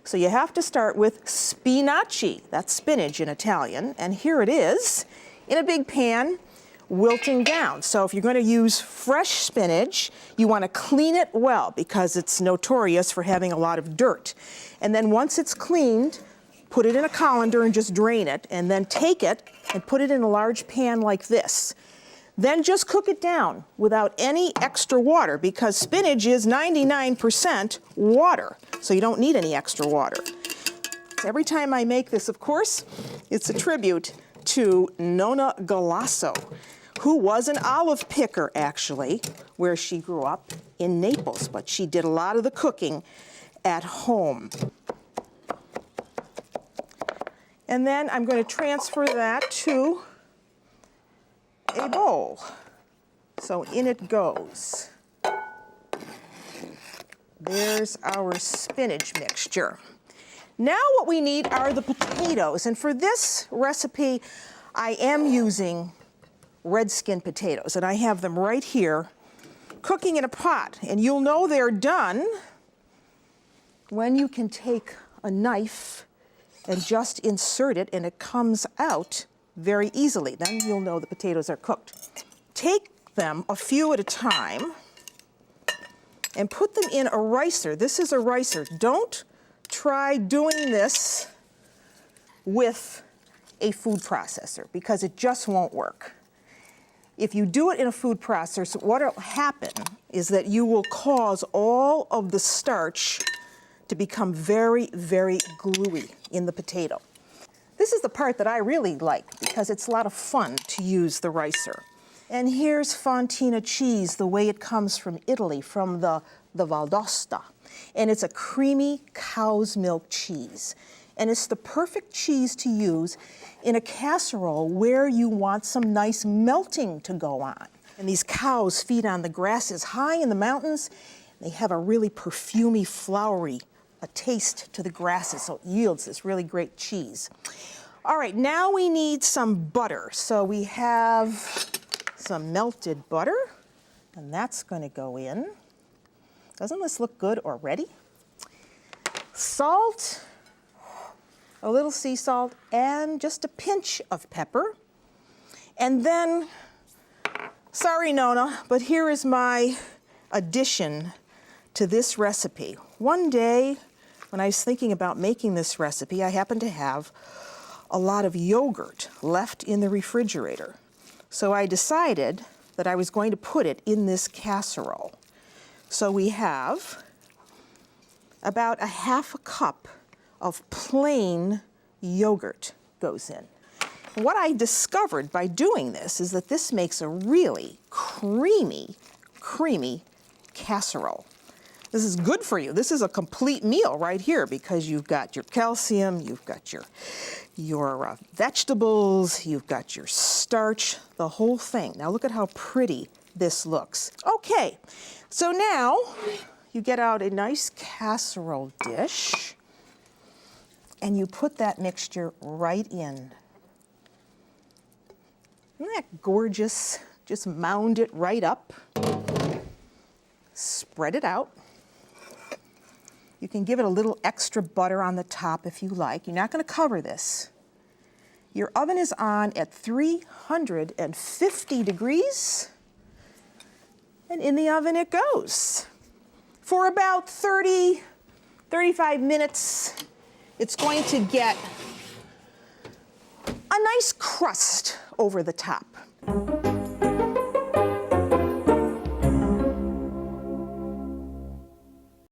So you have to start with spinaci, that's spinach in Italian, and here it is in a big pan, wilting down. So if you're going to use fresh spinach, you want to clean it well because it's notorious for having a lot of dirt. And then once it's cleaned, put it in a colander and just drain it, and then take it and put it in a large pan like this. Then just cook it down without any extra water because spinach is 99% water, so you don't need any extra water. So every time I make this, of course, it's a tribute to Nonna Galasso, who was an olive picker, actually, where she grew up in Naples, but she did a lot of the cooking at home. And then I'm going to transfer that to a bowl. So in it goes. There's our spinach mixture. Now what we need are the potatoes. And for this recipe, I am using red skin potatoes. And I have them right here cooking in a pot. And you'll know they're done when you can take a knife and just insert it and it comes out very easily. Then you'll know the potatoes are cooked. Take them a few at a time and put them in a ricer. This is a ricer. Don't try doing this with a food processor because it just won't work. If you do it in a food processor, what will happen is that you will cause all of the starch to become very, very gluey in the potato. This is the part that I really like because it's a lot of fun to use the ricer. And here's Fontina cheese, the way it comes from Italy, from the Val d'Aosta. And it's a creamy cow's milk cheese. And it's the perfect cheese to use in a casserole where you want some nice melting to go on. And these cows feed on the grasses high in the mountains. They have a really perfumey, flowery taste to the grasses, so it yields this really great cheese. All right, now we need some butter. So we have some melted butter, and that's going to go in. Doesn't this look good already? Salt, a little sea salt, and just a pinch of pepper. And then, sorry Nonna, but here is my addition to this recipe. One day, when I was thinking about making this recipe, I happened to have a lot of yogurt left in the refrigerator. So I decided that I was going to put it in this casserole. So we have about a half a cup of plain yogurt goes in. And what I discovered by doing this is that this makes a really creamy, creamy casserole. This is good for you. This is a complete meal right here because you've got your calcium, you've got your vegetables, you've got your starch, the whole thing. Now look at how pretty this looks. Okay, so now you get out a nice casserole dish and you put that mixture right in. Isn't that gorgeous? Just mound it right up. Spread it out. You can give it a little extra butter on the top if you like. You're not going to cover this. Your oven is on at 350 degrees. And in the oven it goes. For about 30, 35 minutes, it's going to get a nice crust over the top.